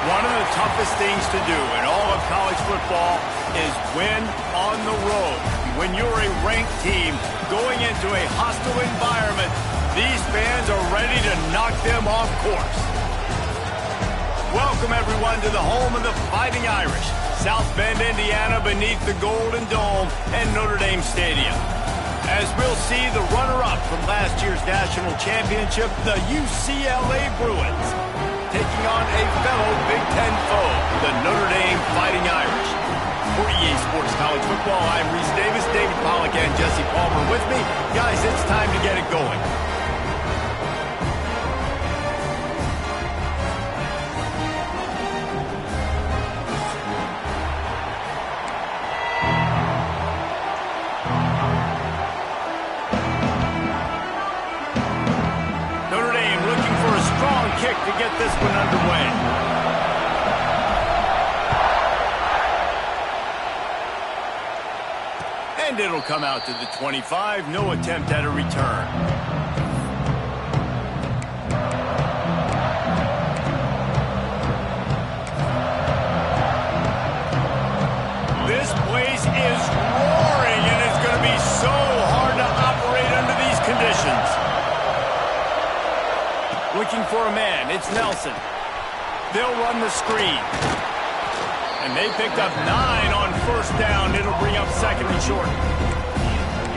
One of the toughest things to do in all of college football is win on the road. When you're a ranked team going into a hostile environment, these fans are ready to knock them off course. Welcome, everyone, to the home of the Fighting Irish, South Bend, Indiana, beneath the Golden Dome and Notre Dame Stadium. As we'll see the runner-up from last year's national championship, the UCLA Bruins, taking on a fellow Big Ten foe, the Notre Dame Fighting Irish. For EA Sports College Football, I'm Reese Davis, David Pollack, and Jesse Palmer with me. Guys, it's time to get it going. Kick to get this one underway. And it'll come out to the 25. No attempt at a return. This place is roaring, and it's going to be so hard to operate under these conditions. Looking for a man, it's Nelson. They'll run the screen. And they picked up 9 on first down. It'll bring up second and short.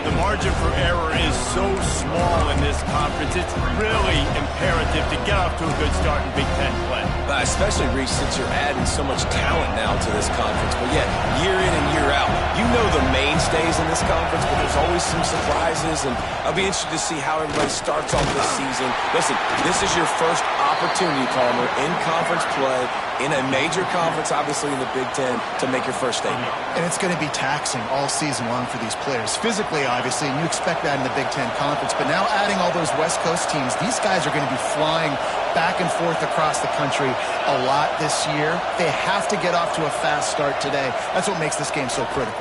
The margin for error is so small in this conference. It's really imperative to get off to a good start in Big Ten play. Especially, Reece, since you're adding so much talent now to this conference. But yet, year in and year out, you know the mainstays in this conference, but there's always some surprises. And I'll be interested to see how everybody starts off this season. Listen, this is your first opportunity, Palmer, in conference play, in a major conference, obviously in the Big Ten, to make your first statement. And it's going to be taxing all season long for these players. Physically, obviously, and you expect that in the Big Ten Conference. But now adding all those West Coast teams, these guys are going to be flying back and forth across the country a lot this year. They have to get off to a fast start today. That's what makes this game so critical.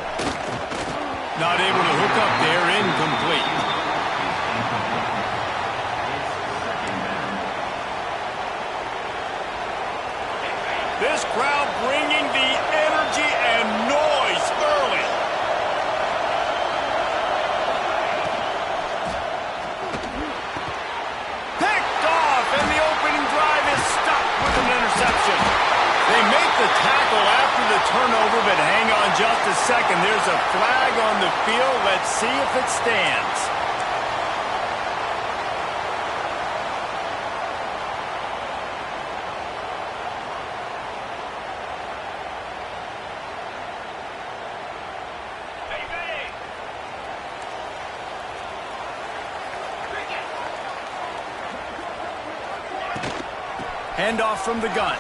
Not able to hook up there, incomplete. This crowd bringing the energy and noise early. Picked off, and the opening drive is stopped with an interception. They make the tackle after the turnover, but hang on just a second. There's a flag on the field. Let's see if it stands. Handoff from the gun.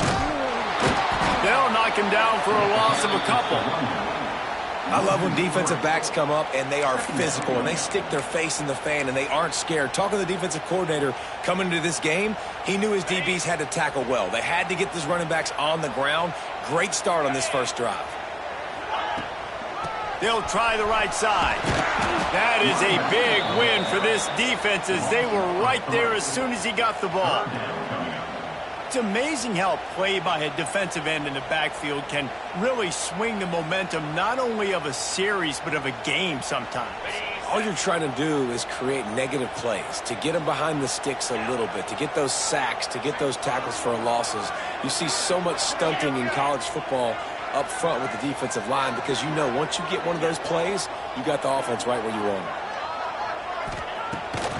They'll knock him down for a loss of a couple. I love when defensive backs come up and they are physical and they stick their face in the fan and they aren't scared. Talking to the defensive coordinator coming into this game, he knew his DBs had to tackle well. They had to get these running backs on the ground. Great start on this first drive. They'll try the right side. That is a big win for this defense as they were right there as soon as he got the ball. It's amazing how a play by a defensive end in the backfield can really swing the momentum not only of a series but of a game sometimes. All you're trying to do is create negative plays, to get them behind the sticks a little bit, to get those sacks, to get those tackles for losses. You see so much stunting in college football up front with the defensive line because you know once you get one of those plays, you got the offense right where you want it.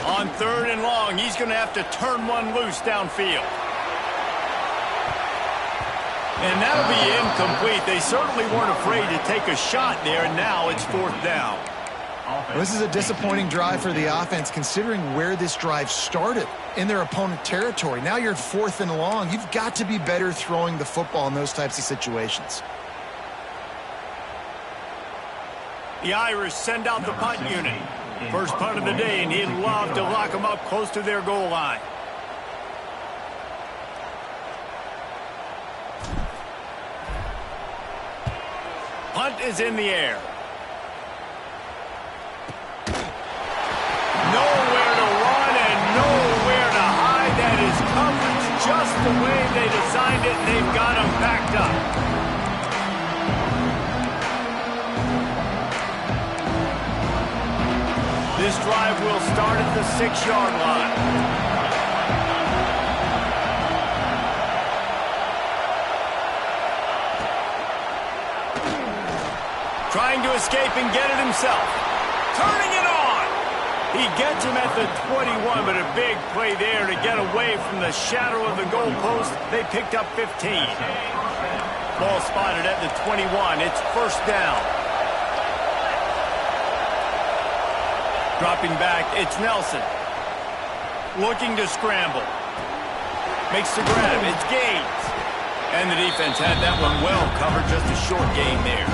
On 3rd and long, he's going to have to turn one loose downfield. And that'll be incomplete. They certainly weren't afraid to take a shot there, and now it's 4th down. Well, this is a disappointing drive for the offense, considering where this drive started, in their opponent territory. Now you're at 4th and long. You've got to be better throwing the football in those types of situations. The Irish send out the punt unit. First punt of the day, and he'd love to lock them up close to their goal line. Punt is in the air. Nowhere to run and nowhere to hide. That is coverage just the way they designed it, and they've got him backed up. This drive will start at the 6-yard line. Trying to escape and get it himself. Turning it on. He gets him at the 21, but a big play there to get away from the shadow of the goalpost. They picked up 15. Ball spotted at the 21. It's first down. Dropping back, it's Nelson. Looking to scramble. Makes the grab, it's Gaines. And the defense had that one well covered, just a short gain there.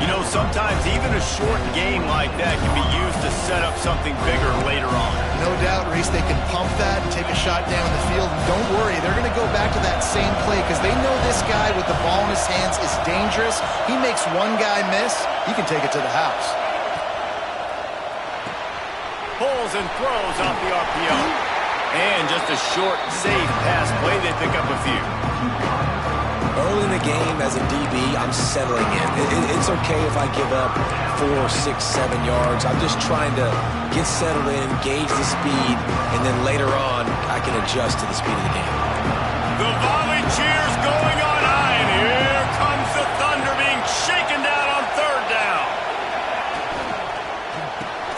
You know, sometimes even a short game like that can be used to set up something bigger later on. No doubt, Reese, they can pump that and take a shot down the field. And don't worry, they're going to go back to that same play because they know this guy with the ball in his hands is dangerous. He makes one guy miss, he can take it to the house. Pulls and throws off the RPO. And just a short, safe pass play, they pick up a few. Early in the game, as a DB, I'm settling in. It's okay if I give up 4, 6, 7 yards. I'm just trying to get settled in, gauge the speed, and then later on, I can adjust to the speed of the game. The volley cheers going on high, and here comes the Thunder being shaken down on third down.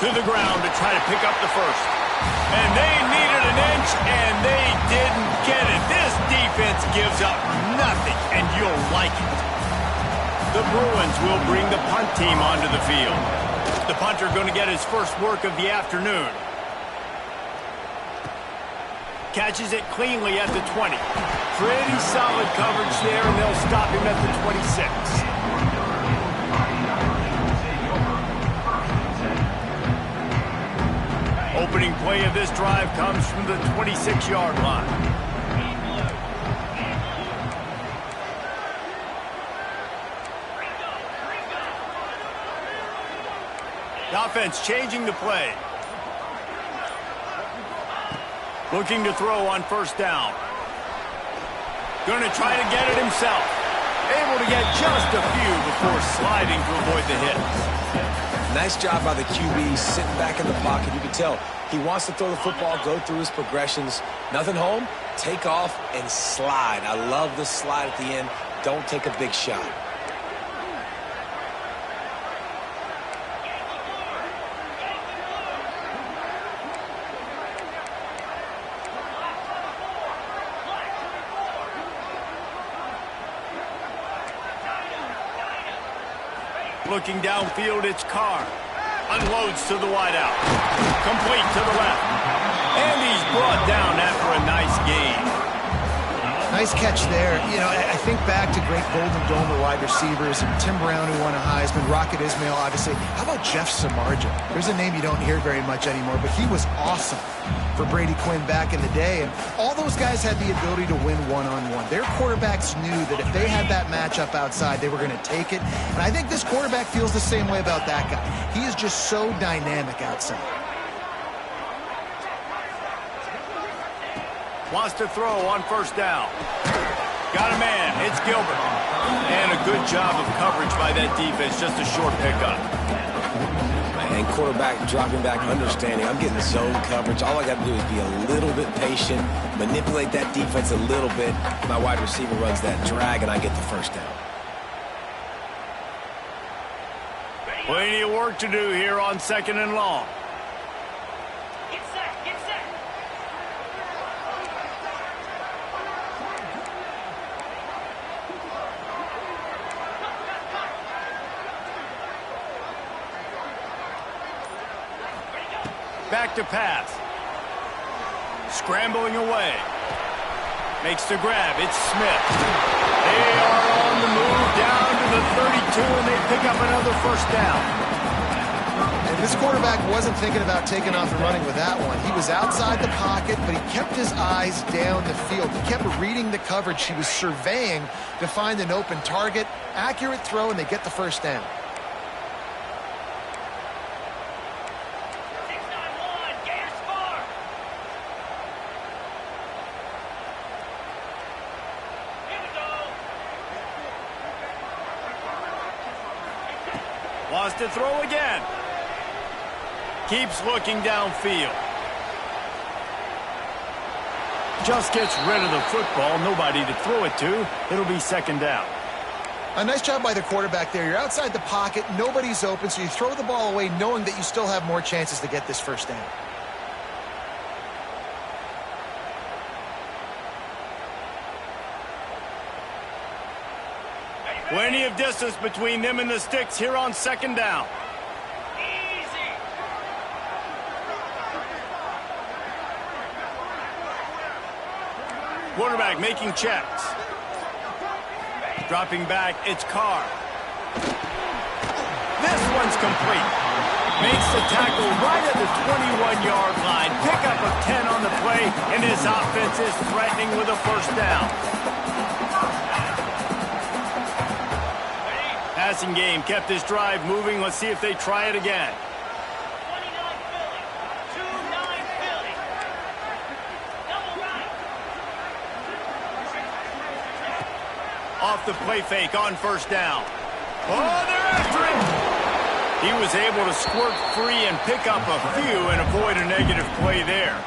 To the ground to try to pick up the first. And they needed an inch, and they didn't get it. This defense gives up nothing, and you'll like it. The Bruins will bring the punt team onto the field. The punter going to get his first work of the afternoon. Catches it cleanly at the 20. Pretty solid coverage there, and they'll stop him at the 26. Opening play of this drive comes from the 26-yard line. The offense changing the play. Looking to throw on first down. Going to try to get it himself. Able to get just a few before sliding to avoid the hit. Nice job by the QB, sitting back in the pocket. You can tell he wants to throw the football, go through his progressions. Nothing home, take off and slide. I love the slide at the end. Don't take a big shot. Looking downfield, it's Carr. Unloads to the wideout. Complete to the left. And he's brought down after a nice gain. Nice catch there. You know, I think back to great Golden Dome wide receivers, and Tim Brown, who won a Heisman, Rocket Ismail, obviously. How about Jeff Samardzija? There's a name you don't hear very much anymore, but he was awesome for Brady Quinn back in the day. And all those guys had the ability to win one-on-one. Their quarterbacks knew that if they had that matchup outside, they were going to take it. And I think this quarterback feels the same way about that guy. He is just so dynamic outside. Wants to throw on first down. Got a man. It's Gilbert. And a good job of coverage by that defense. Just a short pickup. And quarterback dropping back, understanding I'm getting zone coverage. All I got to do is be a little bit patient, manipulate that defense a little bit. My wide receiver runs that drag, and I get the first down. Plenty of work to do here on second and long. Back to pass. Scrambling away. Makes the grab. It's Smith. They are on the move down to the 32, and they pick up another first down. And this quarterback wasn't thinking about taking off and running with that one. He was outside the pocket, but he kept his eyes down the field. He kept reading the coverage. He was surveying to find an open target. Accurate throw, and they get the first down. Wants to throw again. Keeps looking downfield. Just gets rid of the football. Nobody to throw it to. It'll be second down. A nice job by the quarterback there. You're outside the pocket. Nobody's open, so you throw the ball away knowing that you still have more chances to get this first down. Plenty of distance between them and the sticks here on second down. Quarterback making checks. Dropping back, it's Carr. This one's complete. Makes the tackle right at the 21-yard line. Pickup of 10 on the play, and his offense is threatening with a first down. Passing game kept this drive moving. Let's see if they try it again. Off the play fake on first down. Oh, they're after him. He was able to squirt free and pick up a few and avoid a negative play there.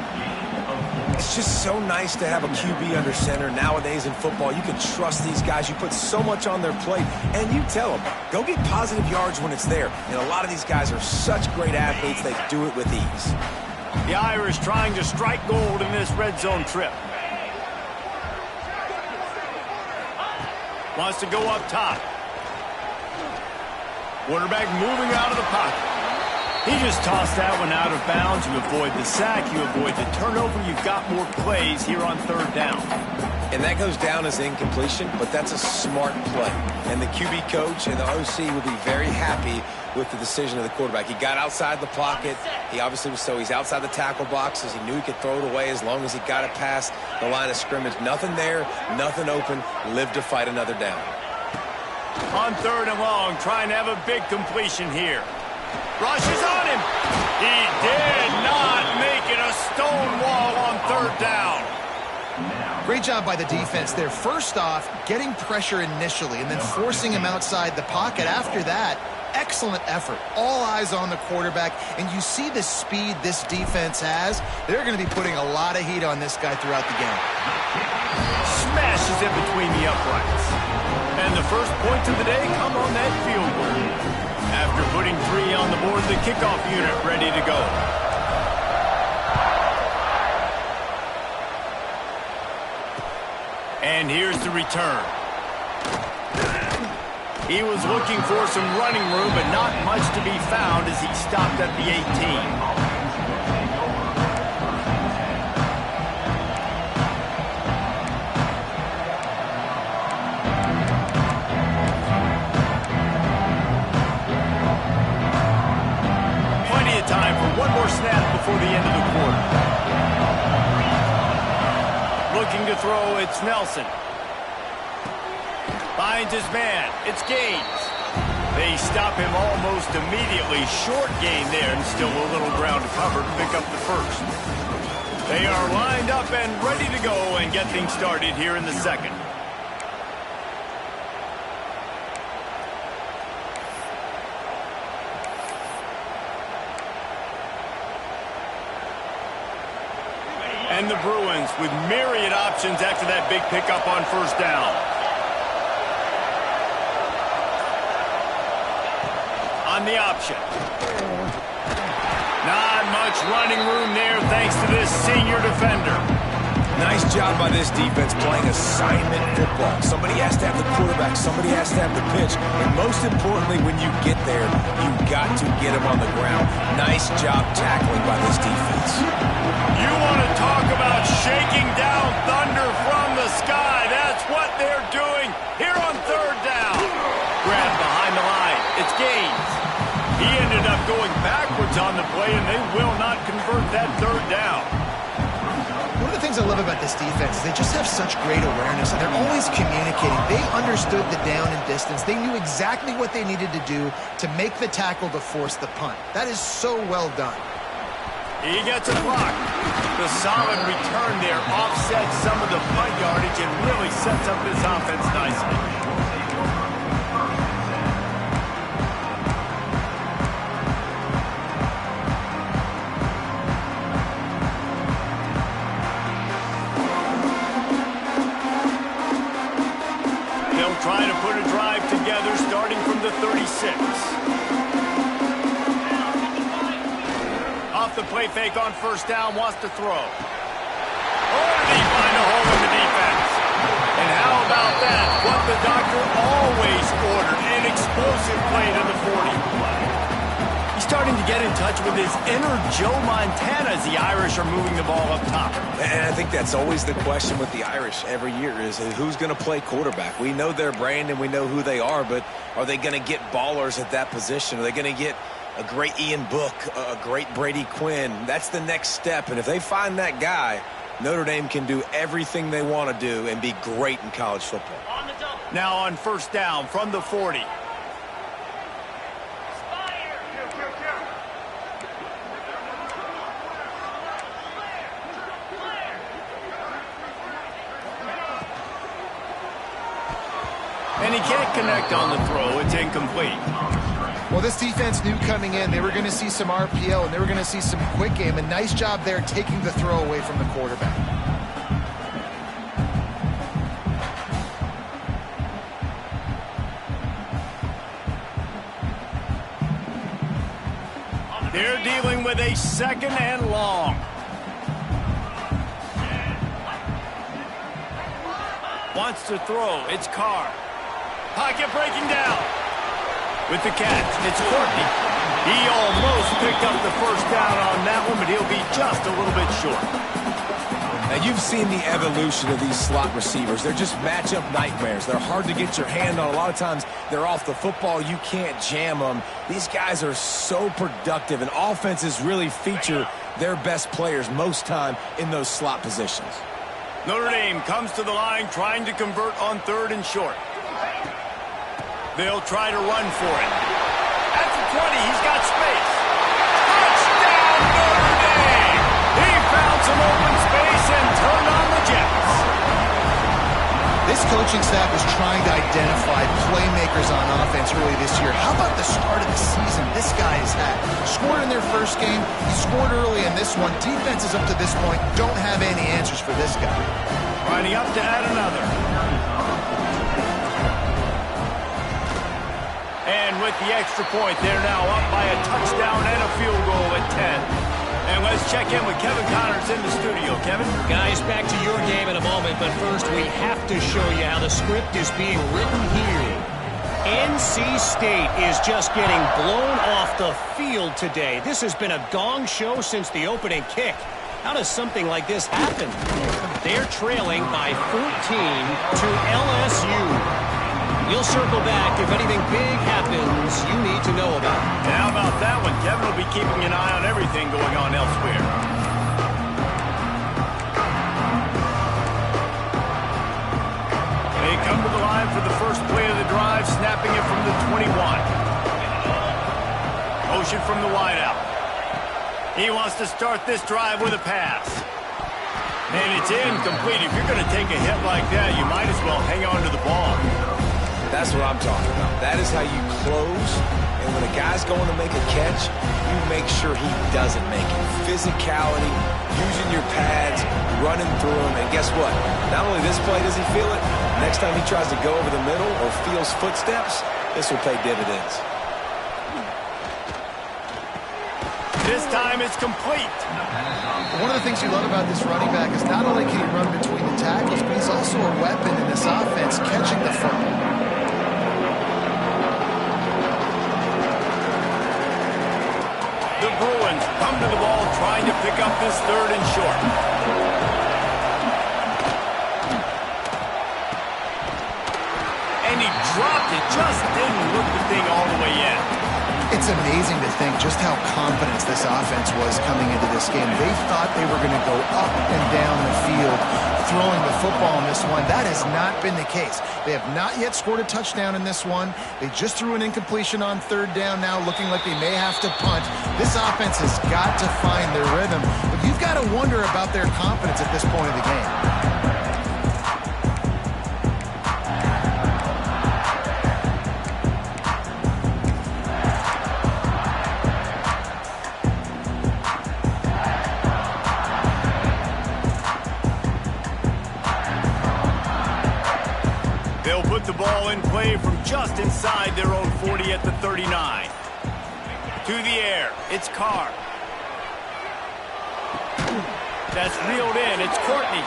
It's just so nice to have a QB under center. Nowadays in football, you can trust these guys. You put so much on their plate, and you tell them, go get positive yards when it's there. And a lot of these guys are such great athletes, they do it with ease. The Irish trying to strike gold in this red zone trip. Wants to go up top. Quarterback moving out of the pocket. He just tossed that one out of bounds. You avoid the sack. You avoid the turnover. You've got more plays here on third down. And that goes down as incompletion, but that's a smart play. And the QB coach and the OC will be very happy with the decision of the quarterback. He got outside the pocket. He obviously was he's outside the tackle boxes. He knew he could throw it away as long as he got it past the line of scrimmage. Nothing there, nothing open. Live to fight another down. On third and long, trying to have a big completion here. Rushes on him. He did not make it a stone wall on third down. Great job by the defense there. First off, getting pressure initially and then forcing him outside the pocket. After that, excellent effort. All eyes on the quarterback, and you see the speed this defense has. They're going to be putting a lot of heat on this guy throughout the game. Smashes it between the uprights. And the first points of the day come on that field goal. After putting 3 on the board, the kickoff unit ready to go. And here's the return. He was looking for some running room, but not much to be found as he stopped at the 18. Time for one more snap before the end of the quarter. Looking to throw, it's Nelson. Finds his man, it's Gaines. They stop him almost immediately. Short gain there, and still a little ground to cover to pick up the first. They are lined up and ready to go and get things started here in the second. And the Bruins with myriad options after that big pickup on first down. On the option. Not much running room there thanks to this senior defender. Nice job by this defense playing assignment football. Somebody has to have the quarterback. Somebody has to have the pitch. And most importantly, when you get there, you've got to get him on the ground. Nice job tackling by this defense. You want to talk about shaking down thunder from the sky. That's what they're doing here on third down. Grab behind the line. It's Gaines. He ended up going backwards on the play, and they will not convert that third down. One of the things I love about this defense is they just have such great awareness, and they're always communicating. They understood the down and distance. They knew exactly what they needed to do to make the tackle to force the punt. That is so well done. He gets a block. The solid return there offsets some of the punt yardage and really sets up this offense nicely. the play fake on first down, wants to throw. Oh, did he find a hole in the defense? And how about that? What the doctor always ordered, an explosive play to the 40. He's starting to get in touch with his inner Joe Montana as the Irish are moving the ball up top. And I think that's always the question with the Irish every year is who's going to play quarterback. We know their brand and we know who they are, but are they going to get ballers at that position? Are they going to get a great Ian Book, a great Brady Quinn? That's the next step, and if they find that guy, Notre Dame can do everything they want to do and be great in college football. Now on first down from the 40. And he can't connect on the throw. It's incomplete. Well, this defense knew coming in they were going to see some RPO and they were going to see some quick game. A nice job there taking the throw away from the quarterback. They're dealing with a second and long. Wants to throw. It's Carr. Pocket breaking down. With the catch, it's Courtney. He almost picked up the first down on that one, but he'll be just a little bit short. Now, you've seen the evolution of these slot receivers. They're just matchup nightmares. They're hard to get your hand on. A lot of times, they're off the football. You can't jam them. These guys are so productive, and offenses really feature their best players most time in those slot positions. Notre Dame comes to the line trying to convert on third and short. They'll try to run for it. At the 20, he's got space. Touchdown, Notre Dame! He found some open space and turned on the Jets. This coaching staff is trying to identify playmakers on offense early this year. How about the start of the season this guy has had? Scored in their first game. He scored early in this one. Defenses up to this point don't have any answers for this guy. Lining up to add another. And with the extra point, they're now up by a touchdown and a field goal at 10. And let's check in with Kevin Connors in the studio. Kevin? Guys, back to your game in a moment, but first we have to show you how the script is being written here. NC State is just getting blown off the field today. This has been a gong show since the opening kick. How does something like this happen? They're trailing by 14 to LSU. We'll circle back if anything big happens you need to know about. And how about that one? Kevin will be keeping an eye on everything going on elsewhere. They come to the line for the first play of the drive, snapping it from the 21. Motion from the wideout. He wants to start this drive with a pass. And it's incomplete. If you're going to take a hit like that, you might as well hang on to the ball. That's what I'm talking about. That is how you close. And when a guy's going to make a catch, you make sure he doesn't make it. Physicality, using your pads, running through them. And guess what? Not only this play does he feel it, next time he tries to go over the middle or feels footsteps, this will pay dividends. This time it's complete. One of the things you love about this running back is not only can he run between the tackles, but he's also a weapon in this offense catching the football. The Bruins come to the ball trying to pick up this third and short. And he dropped it, just didn't look the thing all the way in. It's amazing to think just how confident this offense was coming into this game. They thought they were going to go up and down the field throwing the football in this one. That has not been the case. They have not yet scored a touchdown in this one. They just threw an incompletion on third down now, looking like they may have to punt. This offense has got to find their rhythm. But you've got to wonder about their confidence at this point of the game. They'll put the ball in play from just inside their own 40 at the 39. To the air, it's Carr. That's reeled in. It's Courtney.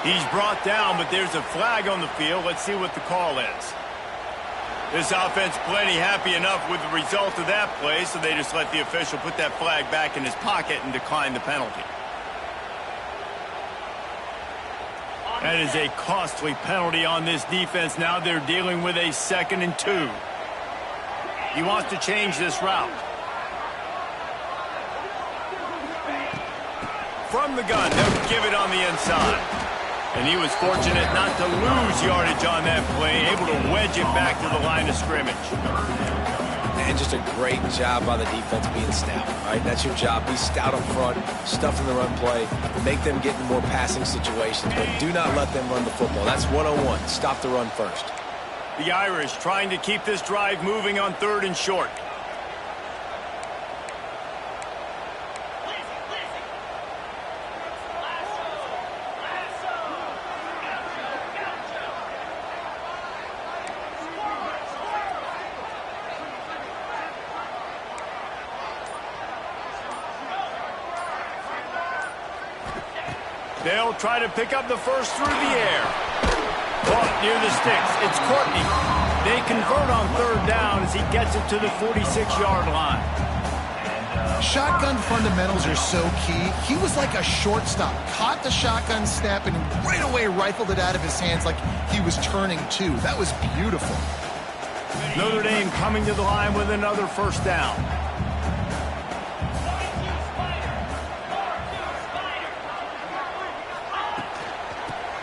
He's brought down, but there's a flag on the field. Let's see what the call is. This offense plenty happy enough with the result of that play, so they just let the official put that flag back in his pocket and decline the penalty. That is a costly penalty on this defense. Now they're dealing with a 2nd and 2. He wants to change this route. From the gun, they'll give it on the inside. And he was fortunate not to lose yardage on that play, able to wedge it back to the line of scrimmage. And just a great job by the defense being stout, right? That's your job. Be stout up front, stuff in the run play, make them get in more passing situations, but do not let them run the football. That's 101. Stop the run first. The Irish trying to keep this drive moving on 3rd and short. They'll try to pick up the first through the air. Caught near the sticks. It's Courtney. They convert on 3rd down as he gets it to the 46-yard line. Shotgun fundamentals are so key. He was like a shortstop. Caught the shotgun snap and right away rifled it out of his hands like he was turning 2. That was beautiful. Notre Dame coming to the line with another 1st down.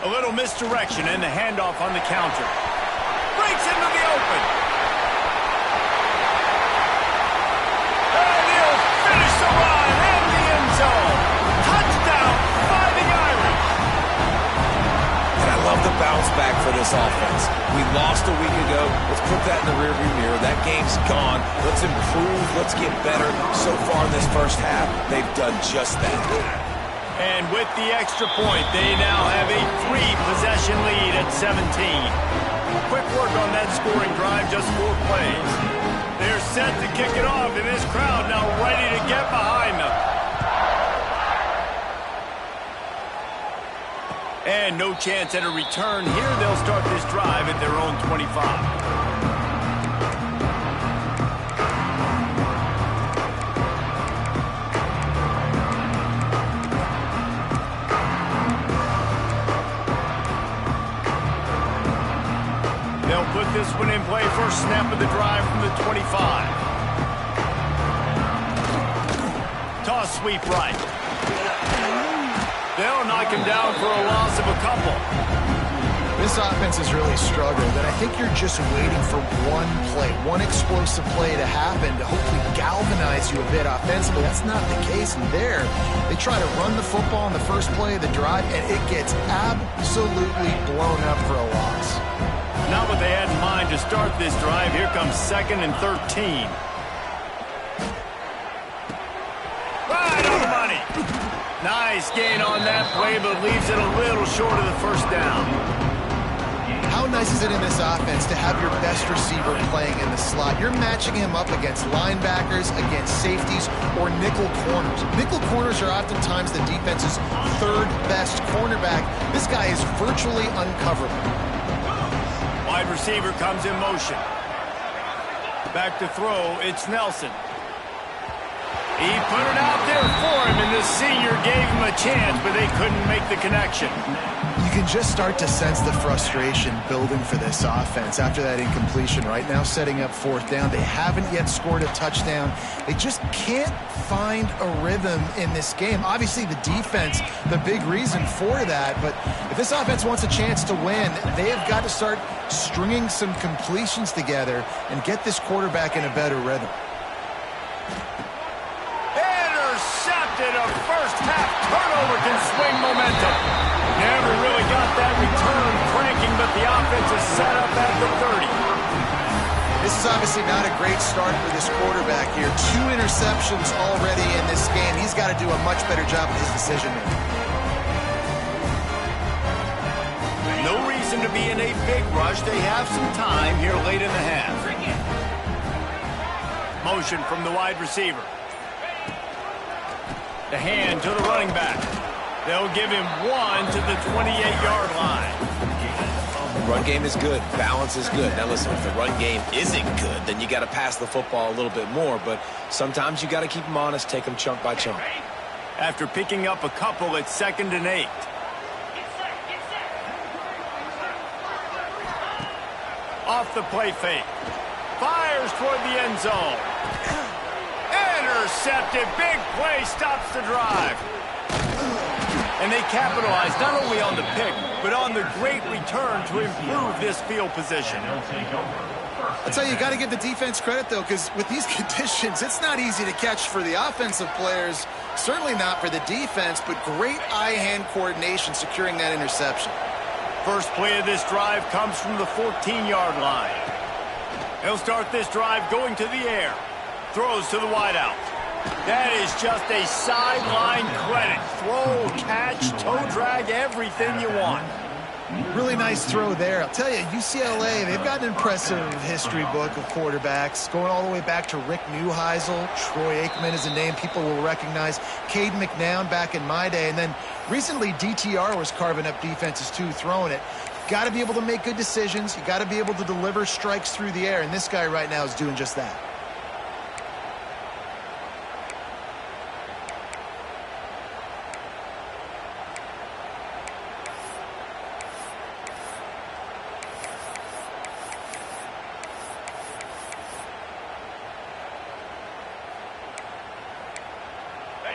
A little misdirection and the handoff on the counter. Breaks into the open. And he'll finish the run in the end zone. Touchdown, Fighting Irish. And I love the bounce back for this offense. We lost a week ago. Let's put that in the rearview mirror. That game's gone. Let's improve. Let's get better. So far in this first half, they've done just that. And with the extra point, they now have a 3-possession lead at 17. Quick work on that scoring drive, just 4 plays. They're set to kick it off, and this crowd now ready to get behind them. And no chance at a return here. They'll start this drive at their own 25. Put this one in play, first snap of the drive from the 25. Toss sweep right. They'll knock him down for a loss of a couple. This offense has really struggled, and I think you're just waiting for one play, one explosive play to happen to hopefully galvanize you a bit offensively. That's not the case in there. They try to run the football on the first play of the drive, and it gets absolutely blown up for a loss. Not what they had in mind to start this drive. Here comes 2nd and 13. Right on the money. Nice gain on that play, but leaves it a little short of the 1st down. How nice is it in this offense to have your best receiver playing in the slot? You're matching him up against linebackers, against safeties, or nickel corners. Nickel corners are oftentimes the defense's 3rd best cornerback. This guy is virtually uncoverable. Wide receiver comes in motion. Back to throw, it's Nelson. He put it out there for him, and the senior gave him a chance, but they couldn't make the connection. You can just start to sense the frustration building for this offense after that incompletion. Right now, setting up 4th down. They haven't yet scored a touchdown. They just can't find a rhythm in this game. Obviously, the defense, the big reason for that. But if this offense wants a chance to win, they have got to start stringing some completions together and get this quarterback in a better rhythm. Intercepted. A first-half turnover can swing momentum. Never really got that return cranking, but the offense is set up at the 30. This is obviously not a great start for this quarterback here. 2 interceptions already in this game. He's got to do a much better job of his decision-making. No reason to be in a big rush. They have some time here late in the half. Motion from the wide receiver. The hand to the running back. They'll give him 1 to the 28-yard line. The run game is good. Balance is good. Now, listen, if the run game isn't good, then you got to pass the football a little bit more. But sometimes you got to keep them honest, take them chunk by chunk. After picking up a couple, it's 2nd and 8. Off the play fake. Fires toward the end zone. Intercepted. Big play stops the drive. And they capitalize not only on the pick, but on the great return to improve this field position. I'll tell you, you got to give the defense credit, though, because with these conditions, it's not easy to catch for the offensive players, certainly not for the defense, but great eye-hand coordination securing that interception. First play of this drive comes from the 14-yard line. He'll start this drive going to the air. Throws to the wideout. That is just a sideline credit. Throw, catch, toe drag, everything you want. Really nice throw there. I'll tell you, UCLA, they've got an impressive history book of quarterbacks, going all the way back to Rick Neuheisel. Troy Aikman is a name people will recognize. Cade McNown back in my day. And then recently, DTR was carving up defenses, too, throwing it. Got to be able to make good decisions. You got to be able to deliver strikes through the air. And this guy right now is doing just that.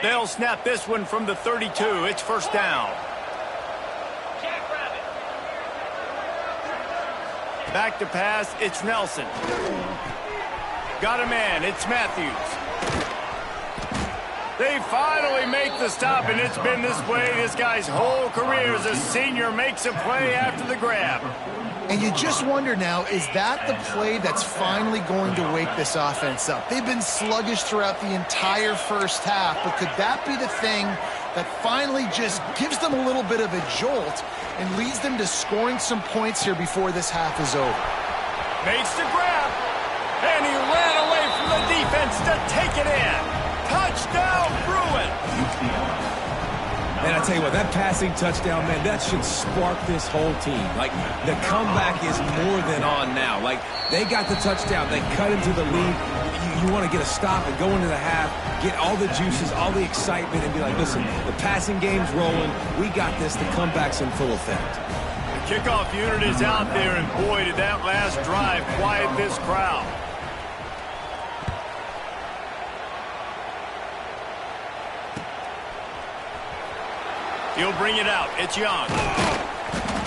They'll snap this one from the 32. It's 1st down. Back to pass. It's Nelson. Got a man. It's Matthews. They finally make the stop, and it's been this way this guy's whole career as a senior makes a play after the grab. And you just wonder now, is that the play that's finally going to wake this offense up? They've been sluggish throughout the entire first half, but could that be the thing that finally just gives them a little bit of a jolt and leads them to scoring some points here before this half is over? Makes the grab, and he ran away from the defense to take it in. Touchdown, Bruin! And I tell you what, that passing touchdown, man, that should spark this whole team. Like, the comeback is more than on now. Like, they got the touchdown. They cut into the lead. You want to get a stop and go into the half, get all the juices, all the excitement, and be like, listen, the passing game's rolling. We got this. The comeback's in full effect. The kickoff unit is out there, and boy, did that last drive quiet this crowd. He'll bring it out. It's Young.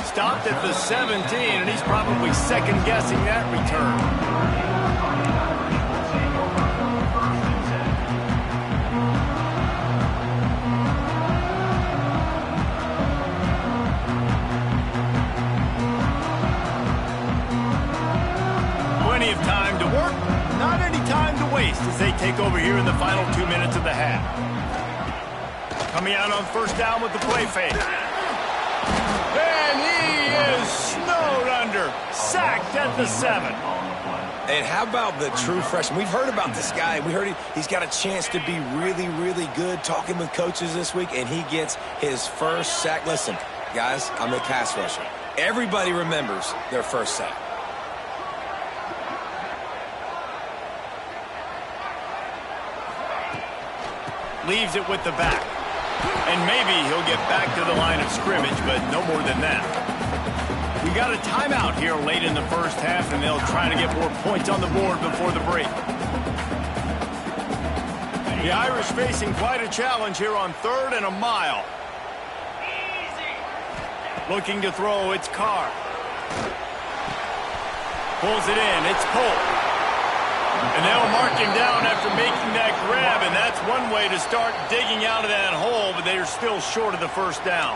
Stopped at the 17, and he's probably second-guessing that return. Plenty of time to work, not any time to waste as they take over here in the final 2 minutes of the half. Coming out on 1st down with the play fake. And he is snowed under. Sacked at the 7. And how about the true freshman? We've heard about this guy. We heard he's got a chance to be really, really good. Talking with coaches this week, and he gets his first sack. Listen, guys, I'm a pass rusher. Everybody remembers their first sack. Leaves it with the back. And maybe he'll get back to the line of scrimmage, but no more than that. We got a timeout here late in the first half, and they'll try to get more points on the board before the break. The Irish facing quite a challenge here on 3rd and a mile. Looking to throw, it's Carr. Pulls it in, it's Polk. And they'll mark him down after making that grab, and that's one way to start digging out of that hole, but they're still short of the 1st down.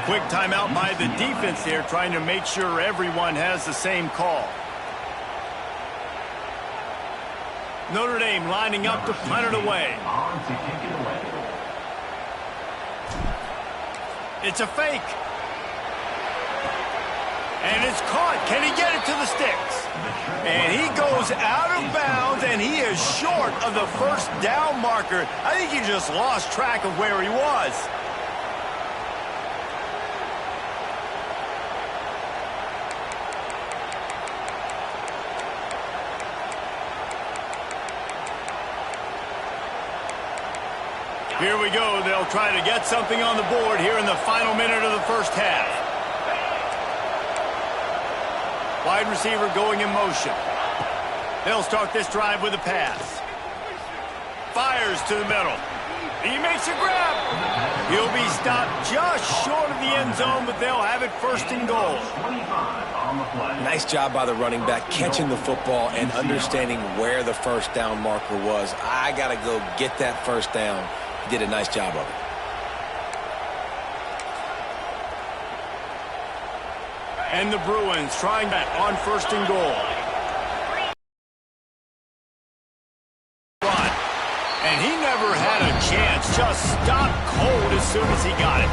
Quick timeout by the defense there, trying to make sure everyone has the same call. Notre Dame lining up to punt it away. It's a fake. And it's caught. Can he get it to the sticks? And he goes out of bounds, and he is short of the first down marker. I think he just lost track of where he was. Here we go. They'll try to get something on the board here in the final minute of the first half. Wide receiver going in motion. They'll start this drive with a pass. Fires to the middle. He makes a grab. He'll be stopped just short of the end zone, but they'll have it first and goal. Nice job by the running back catching the football and understanding where the first down marker was. I got to go get that first down. He did a nice job of it. And the Bruins trying that on first and goal. And he never had a chance. Just stopped cold as soon as he got it.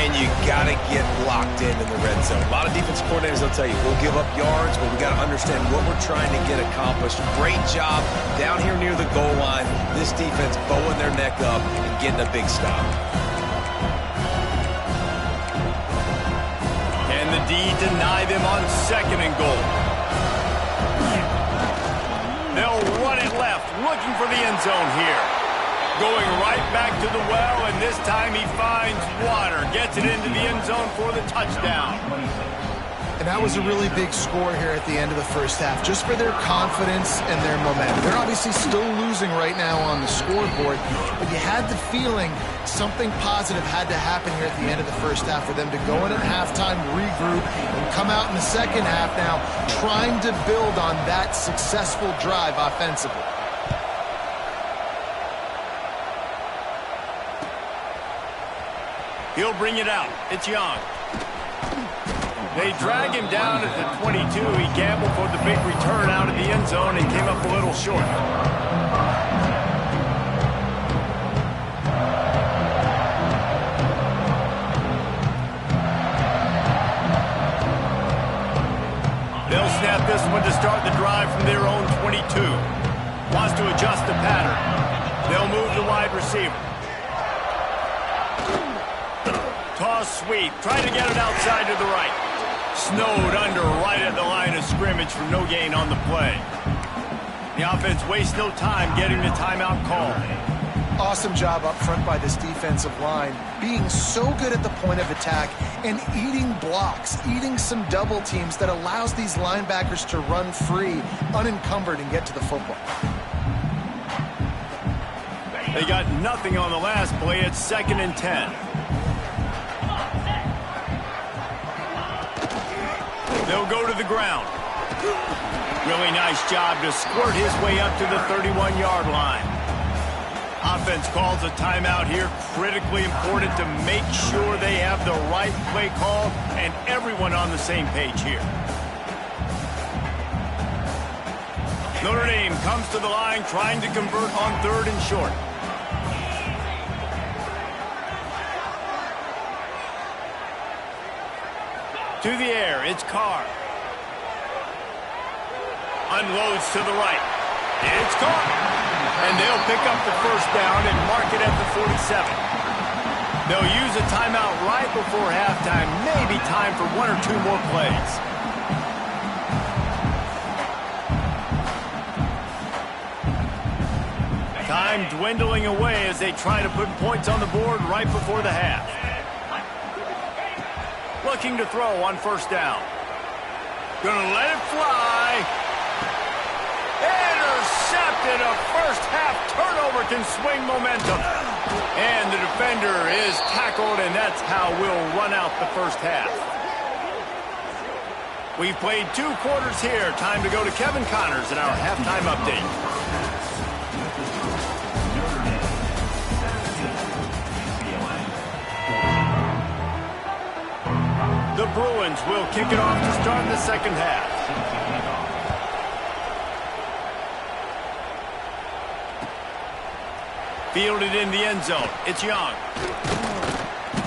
And you got to get locked in the red zone. A lot of defense coordinators will tell you, we'll give up yards, but we got to understand what we're trying to get accomplished. Great job down here near the goal line. This defense bowing their neck up and getting a big stop. And the D deny them on second and goal. They'll run it left, looking for the end zone here. Going right back to the well, and this time he finds water. Gets it into the end zone for the touchdown. And that was a really big score here at the end of the first half, just for their confidence and their momentum. They're obviously still losing right now on the scoreboard, but you had the feeling something positive had to happen here at the end of the first half for them to go in at halftime, regroup, and come out in the second half now trying to build on that successful drive offensively. He'll bring it out. It's Young. They drag him down at the 22. He gambled for the big return out of the end zone and came up a little short. They'll snap this one to start the drive from their own 22. Wants to adjust the pattern. They'll move the wide receiver. Toss sweep. Trying to get it outside to the right. Snowed under right at the line of scrimmage for no gain on the play. The offense wastes no time getting the timeout call. Awesome job up front by this defensive line, being so good at the point of attack and eating blocks, eating some double teams that allows these linebackers to run free, unencumbered, and get to the football. They got nothing on the last play. It's 2nd and 10. They'll go to the ground. Really nice job to squirt his way up to the 31-yard line. Offense calls a timeout here. Critically important to make sure they have the right play call and everyone on the same page here. Notre Dame comes to the line trying to convert on 3rd and short. To the air, it's Carr. Unloads to the right. It's caught. And they'll pick up the first down and mark it at the 47. They'll use a timeout right before halftime. Maybe time for 1 or 2 more plays. Time dwindling away as they try to put points on the board right before the half. Looking to throw on first down. Gonna let it fly. Intercepted. A first half turnover can swing momentum. And the defender is tackled, and that's how we'll run out the first half. We've played 2 quarters here. Time to go to Kevin Connors in our halftime update. The Bruins will kick it off to start the second half. Fielded in the end zone. It's Young.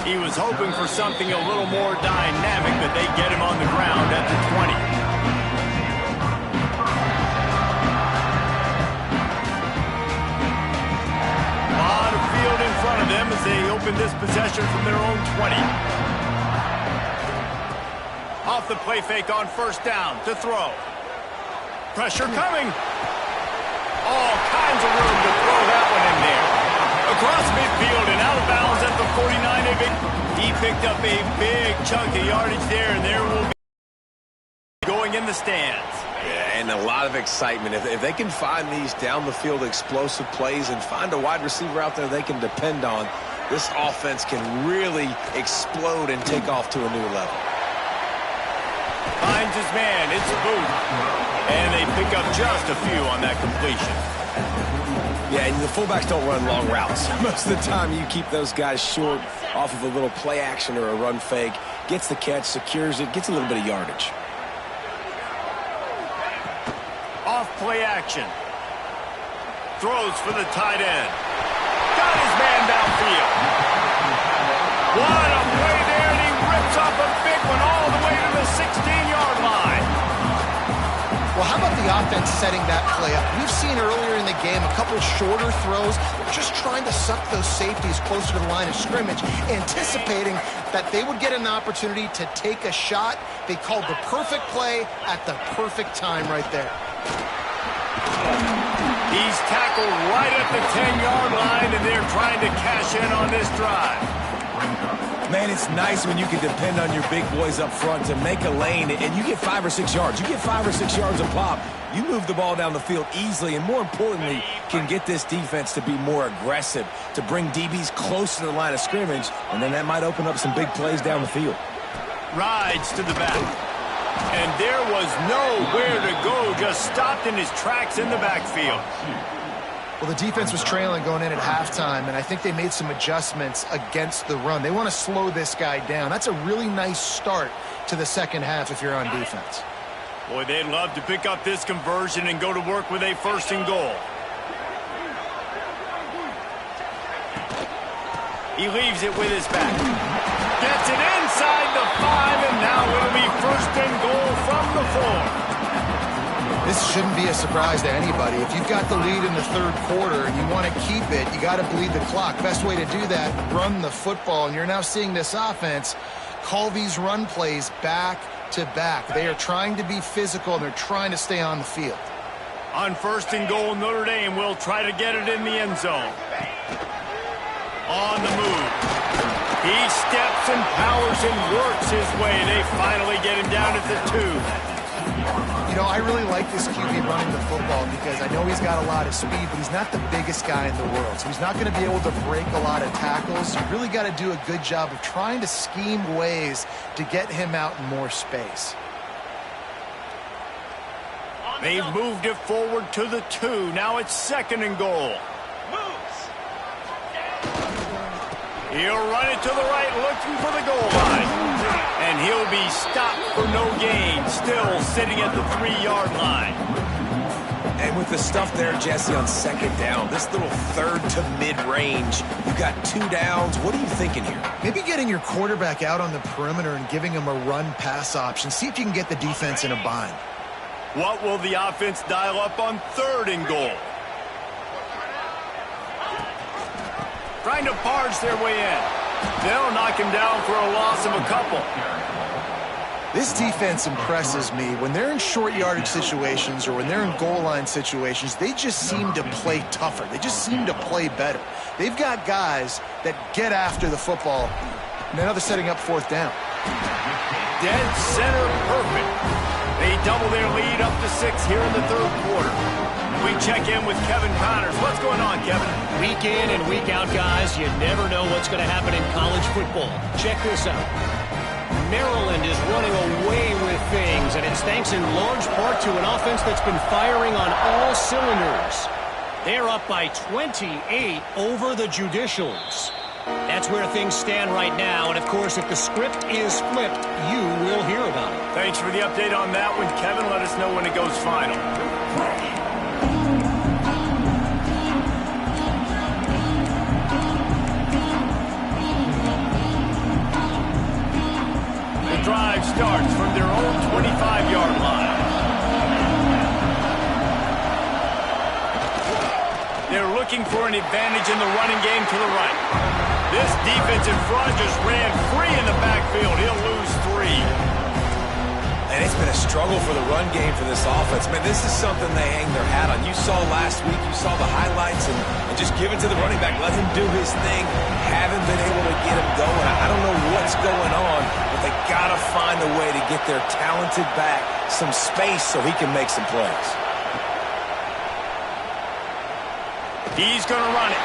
He was hoping for something a little more dynamic, but they get him on the ground at the 20. A lot of field in front of them as they open this possession from their own 20. Off the play fake on first down to throw. Pressure coming. All kinds of room to throw that one in there. Across midfield and out of bounds at the 49. He picked up a big chunk of yardage there, and there will be going in the stands. Yeah, and a lot of excitement. If they can find these down-the-field explosive plays and find a wide receiver out there they can depend on, this offense can really explode and take off to a new level. Finds his man. It's Booth. And they pick up just a few on that completion. Yeah, and the fullbacks don't run long routes. Most of the time you keep those guys short off of a little play action or a run fake. Gets the catch, secures it, gets a little bit of yardage. Off play action. Throws for the tight end. Got his man downfield. What a play there, and he rips off a big one all the way to the 16-yard line. Well, how about the offense setting that play up? We've seen earlier in the game a couple shorter throws, just trying to suck those safeties closer to the line of scrimmage, anticipating that they would get an opportunity to take a shot. They called the perfect play at the perfect time right there. He's tackled right at the 10-yard line, and they're trying to cash in on this drive. Man, it's nice when you can depend on your big boys up front to make a lane, and you get 5 or 6 yards. You get 5 or 6 yards a pop. You move the ball down the field easily, and more importantly, can get this defense to be more aggressive, to bring DBs close to the line of scrimmage, and then that might open up some big plays down the field. Rides to the back. And there was nowhere to go, just stopped in his tracks in the backfield. Well, the defense was trailing going in at halftime, and I think they made some adjustments against the run. They want to slow this guy down. That's a really nice start to the second half if you're on defense. Boy, they'd love to pick up this conversion and go to work with a 1st and goal. He leaves it with his back. Gets it inside the 5, and now it'll be 1st and goal from the 4. This shouldn't be a surprise to anybody. If you've got the lead in the 3rd quarter and you want to keep it, you got to bleed the clock. Best way to do that, run the football. And you're now seeing this offense call these run plays back to back. They are trying to be physical, and they're trying to stay on the field. On 1st and goal, Notre Dame will try to get it in the end zone. On the move. He steps and powers and works his way. They finally get him down at the 2. You know, I really like this QB running the football because I know he's got a lot of speed, but he's not the biggest guy in the world. So he's not going to be able to break a lot of tackles. You really got to do a good job of trying to scheme ways to get him out in more space. They've moved it forward to the 2. Now it's 2nd and goal. He'll run it to the right, looking for the goal line. And he'll be stopped for no gain, still sitting at the 3-yard line. And with the stuff there, Jesse, on 2nd down, this little 3rd to mid-range, you got 2 downs. What are you thinking here? Maybe getting your quarterback out on the perimeter and giving him a run-pass option. See if you can get the defense in a bind. What will the offense dial up on 3rd and goal? Trying to barge their way in. They'll knock him down for a loss of a couple. This defense impresses me. When they're in short yardage situations or when they're in goal line situations, they just seem to play tougher. They just seem to play better. They've got guys that get after the football. Now they're setting up 4th down. Dead center perfect. They double their lead up to 6 here in the 3rd quarter. We check in with Kevin Connors. What's going on, Kevin? Week in and week out, guys, you never know what's going to happen in college football. Check this out. Maryland is running away with things, and it's thanks in large part to an offense that's been firing on all cylinders. They're up by 28 over the Judicials. That's where things stand right now, and of course, if the script is flipped, you will hear about it. Thanks for the update on that one, Kevin. Let us know when it goes final. They're looking for an advantage in the running game to the right. This defensive front just ran free in the backfield. He'll lose 3. And it's been a struggle for the run game for this offense. Man, this is something they hang their hat on. You saw last week, you saw the highlights, and just give it to the running back. Let him do his thing. Haven't been able to get him going. I don't know what's going on, but they got to find a way to get their talented back some space so he can make some plays. He's going to run it.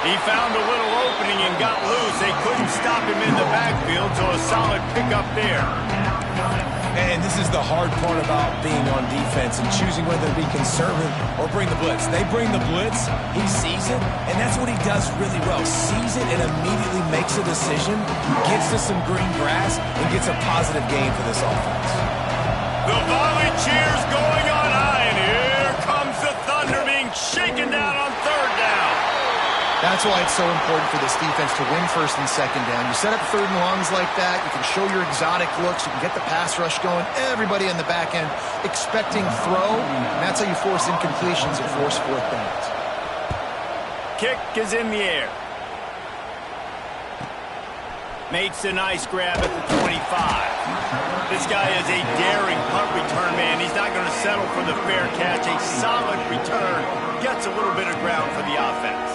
He found a little opening and got loose. They couldn't stop him in the backfield, so a solid pickup there. And this is the hard part about being on defense and choosing whether to be conservative or bring the blitz. They bring the blitz, he sees it, and that's what he does really well. Sees it and immediately makes a decision, gets to some green grass, and gets a positive gain for this offense. The volley cheers going on high, and here comes the Thunder being shaken down on 3rd down. That's why it's so important for this defense to win 1st and 2nd down. You set up 3rd and longs like that, you can show your exotic looks, you can get the pass rush going, everybody in the back end expecting throw, and that's how you force incompletions and force 4th downs. Kick is in the air. Makes a nice grab at the 25. This guy is a daring punt return man. He's not going to settle for the fair catch. A solid return gets a little bit of ground for the offense.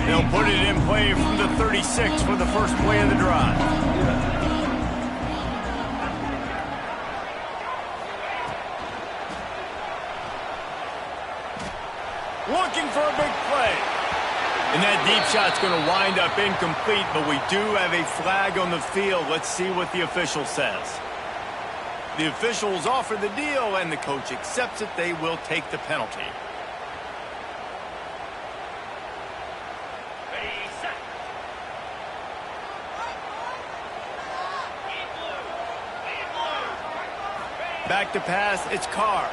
They'll put it in play from the 36 for the first play of the drive. Looking for a big play. And that deep shot's going to wind up incomplete, but we do have a flag on the field. Let's see what the official says. The officials offer the deal, and the coach accepts it. They will take the penalty. Back to pass, it's Carr.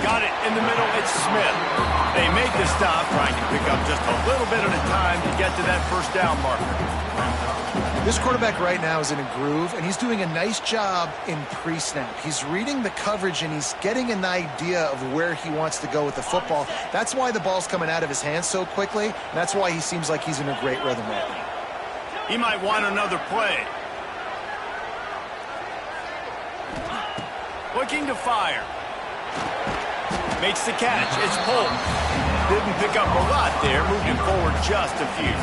Got it in the middle, it's Smith. They make the stop, trying to pick up just a little bit at a time to get to that 1st down marker. This quarterback right now is in a groove, and he's doing a nice job in pre-snap. He's reading the coverage, and he's getting an idea of where he wants to go with the football. That's why the ball's coming out of his hands so quickly, and that's why he seems like he's in a great rhythm right now. He might want another play. Looking to fire. Makes the catch. It's pulled. Didn't pick up a lot there. Moved him forward just a few.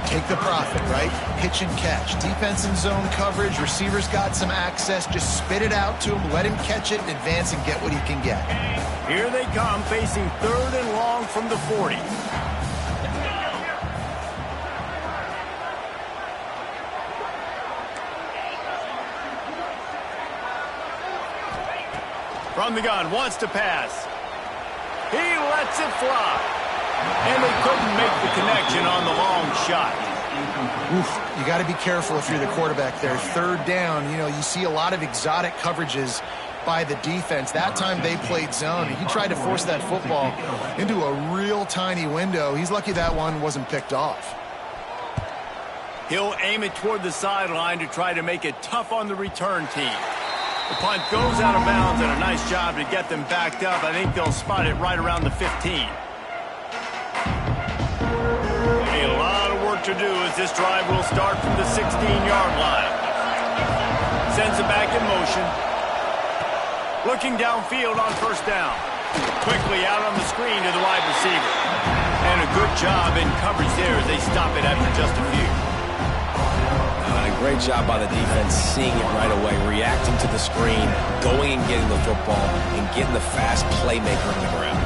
Take the profit, right? Pitch and catch. Defense and zone coverage. Receivers got some access. Just spit it out to him. Let him catch it and advance and get what he can get. Here they come, facing 3rd and long from the 40. From the gun, wants to pass. He lets it fly. And they couldn't make the connection on the long shot. Oof, you got to be careful if you're the quarterback there. 3rd down, you know, you see a lot of exotic coverages by the defense. That time they played zone, and he tried to force that football into a real tiny window. He's lucky that one wasn't picked off. He'll aim it toward the sideline to try to make it tough on the return team. The punt goes out of bounds, and a nice job to get them backed up. I think they'll spot it right around the 15. A lot of work to do as this drive will start from the 16-yard line. Sends it back in motion. Looking downfield on 1st down. Quickly out on the screen to the wide receiver. And a good job in coverage there as they stop it after just a few. Great job by the defense, seeing it right away, reacting to the screen, going and getting the football, and getting the fast playmaker on the ground.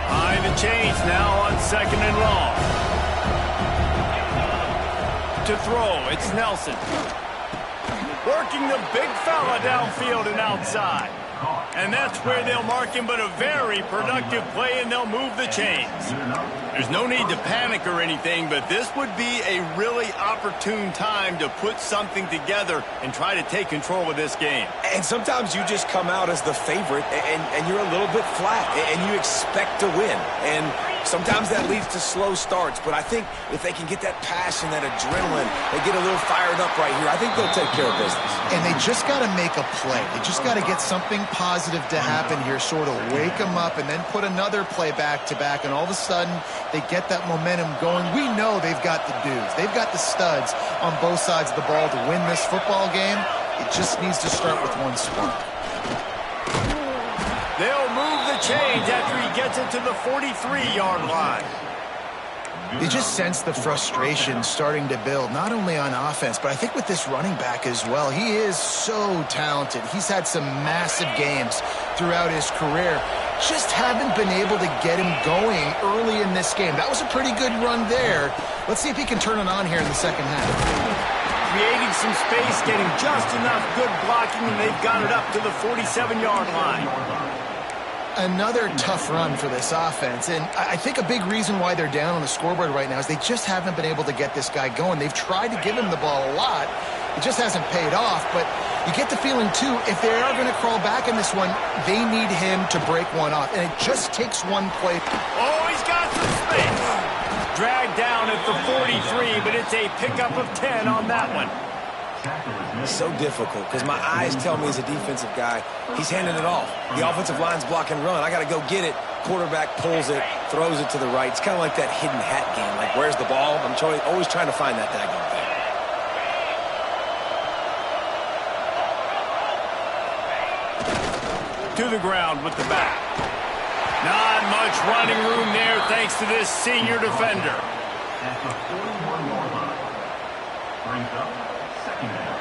High the chains now on 2nd and long. To throw, it's Nelson. Working the big fella downfield and outside. And that's where they'll mark him, but a very productive play, and they'll move the chains. There's no need to panic or anything, but this would be a really opportune time to put something together and try to take control of this game. And sometimes you just come out as the favorite, and you're a little bit flat, and you expect to win. And sometimes that leads to slow starts, but I think if they can get that passion, that adrenaline, they get a little fired up right here, I think they'll take care of business. And they just got to make a play. They just got to get something positive to happen here, sort of wake them up and then put another play back-to-back, and all of a sudden they get that momentum going. We know they've got the dudes. They've got the studs on both sides of the ball to win this football game. It just needs to start with one spark. They'll move the chains after he gets it to the 43-yard line. You just sense the frustration starting to build, not only on offense, but I think with this running back as well. He is so talented. He's had some massive games throughout his career. Just haven't been able to get him going early in this game. That was a pretty good run there. Let's see if he can turn it on here in the second half. Creating some space, getting just enough good blocking, and they've got it up to the 47-yard line. Another tough run for this offense, and I think a big reason why they're down on the scoreboard right now is they just haven't been able to get this guy going. They've tried to give him the ball a lot. It just hasn't paid off, but you get the feeling, too, if they are going to crawl back in this one, they need him to break one off, and it just takes one play. Oh, he's got some space. Dragged down at the 43, but it's a pickup of 10 on that one. It's so difficult because my eyes tell me as a defensive guy, he's handing it off. The offensive line's block and run. I got to go get it. Quarterback pulls it, throws it to the right. It's kind of like that hidden hat game. Like, where's the ball? I'm always trying to find that daggone thing. To the ground with the back. Not much running room there thanks to this senior defender. At the 41-yard line, brings up second down.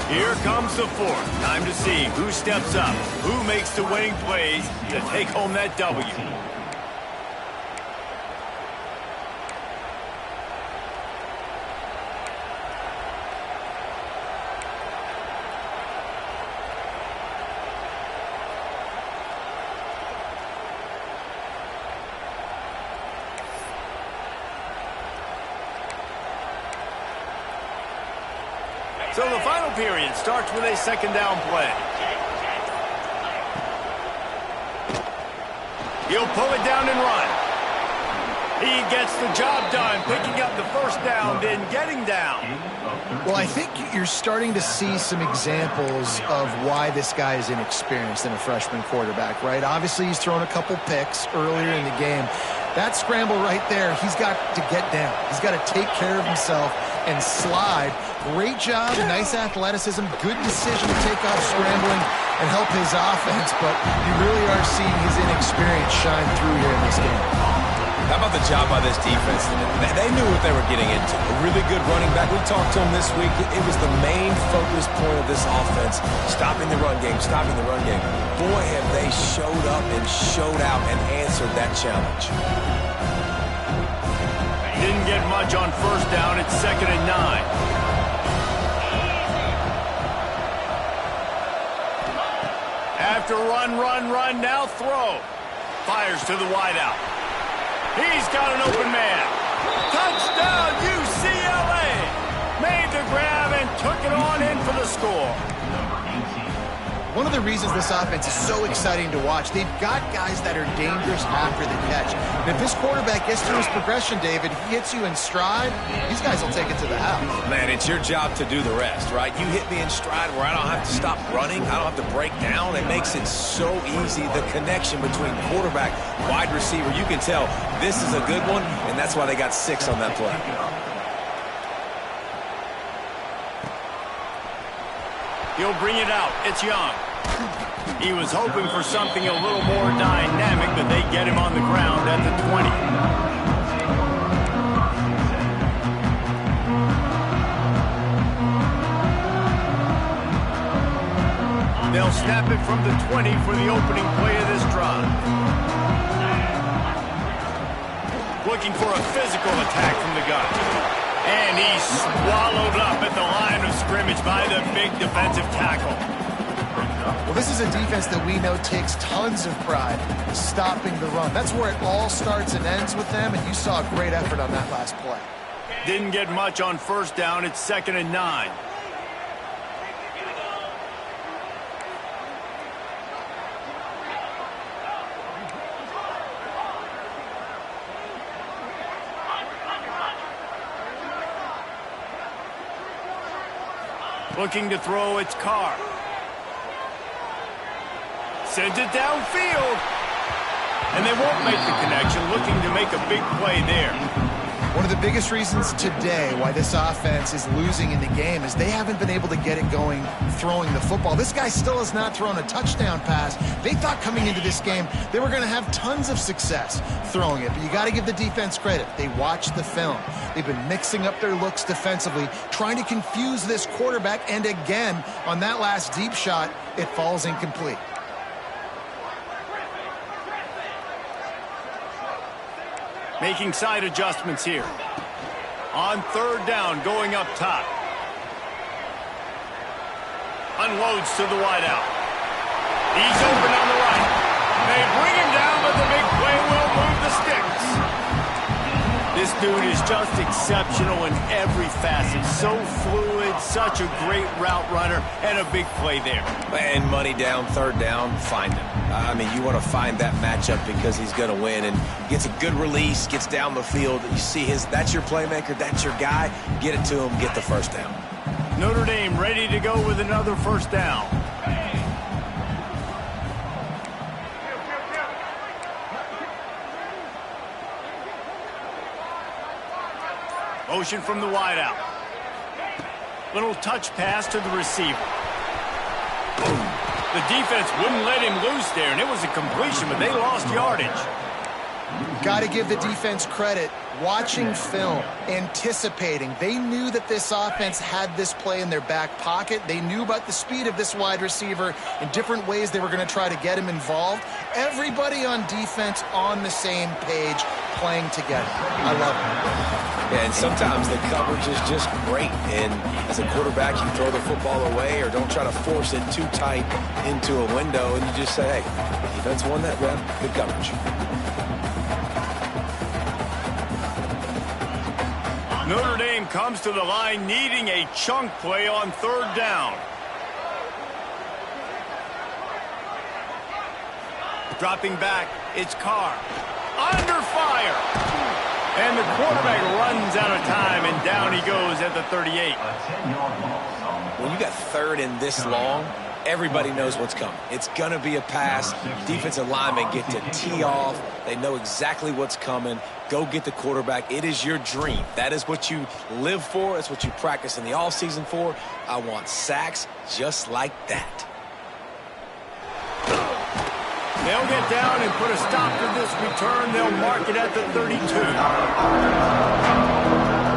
Here comes the fourth. Time to see who steps up, who makes the winning plays to take home that W. So the final period starts with a second down play. He'll pull it down and run. He gets the job done, picking up the first down, then getting down. Well, I think you're starting to see some examples of why this guy is inexperienced in a freshman quarterback, right? Obviously, he's thrown a couple picks earlier in the game. That scramble right there, he's got to get down. He's got to take care of himself and slide. Great job, nice athleticism, good decision to take off scrambling and help his offense, but you really are seeing his inexperience shine through here in this game. How about the job by this defense? They knew what they were getting into. A really good running back. We talked to him this week. It was the main focus point of this offense. Stopping the run game, stopping the run game. Boy, have they showed up and showed out and answered that challenge. Didn't get much on first down. It's 2nd and 9. After run, now throw. Fires to the wideout. He's got an open man. Touchdown, UCLA! Made the grab and took it on in for the score. One of the reasons this offense is so exciting to watch, they've got guys that are dangerous after the catch. And if this quarterback gets through his progression, David, he hits you in stride, these guys will take it to the house. Man, it's your job to do the rest, right? You hit me in stride where I don't have to stop running. I don't have to break down. It makes it so easy. The connection between quarterback, wide receiver, you can tell this is a good one, and that's why they got 6 on that play. He'll bring it out. It's Young. He was hoping for something a little more dynamic, but they get him on the ground at the 20. They'll snap it from the 20 for the opening play of this drive. Looking for a physical attack from the gun. And he's swallowed up at the line of scrimmage by the big defensive tackle. Well, this is a defense that we know takes tons of pride stopping the run. That's where it all starts and ends with them, and you saw a great effort on that last play. Didn't get much on first down. It's 2nd and 9. Looking to throw, it's Carr. Sends it downfield. And they won't make the connection, looking to make a big play there. One of the biggest reasons today why this offense is losing in the game is they haven't been able to get it going throwing the football. This guy still has not thrown a touchdown pass. They thought coming into this game they were going to have tons of success throwing it, but you got to give the defense credit. They watched the film. They've been mixing up their looks defensively, trying to confuse this quarterback, and again, on that last deep shot, it falls incomplete. Making side adjustments here. On 3rd down, going up top. Unloads to the wideout. He's open on the right. They bring him down, but the big play will move the sticks. This dude is just exceptional in every facet. So fluid, such a great route runner, and a big play there. And money down, 3rd down, find him. I mean, you want to find that matchup because he's going to win, and gets a good release, gets down the field. You see that's your playmaker, that's your guy. Get it to him, get the 1st down. Notre Dame ready to go with another 1st down. Motion from the wideout. Little touch pass to the receiver. Boom. The defense wouldn't let him loose there, and it was a completion, but they lost yardage. Got to give the defense credit. Watching film, anticipating. They knew that this offense had this play in their back pocket. They knew about the speed of this wide receiver and different ways they were going to try to get him involved. Everybody on defense on the same page, playing together. I love it. Yeah, and sometimes the coverage is just great. And as a quarterback, you throw the football away or don't try to force it too tight into a window, and you just say, hey, defense won that rep. Good coverage. Notre Dame comes to the line needing a chunk play on 3rd down. Dropping back, it's Carr. Under fire. And the quarterback runs out of time, and down he goes at the 38. When you got 3rd and this long, everybody knows what's coming. It's going to be a pass. Defensive linemen get to tee off. They know exactly what's coming. Go get the quarterback. It is your dream. That is what you live for. That's what you practice in the offseason for. I want sacks just like that. They'll get down and put a stop to this return. They'll mark it at the 32.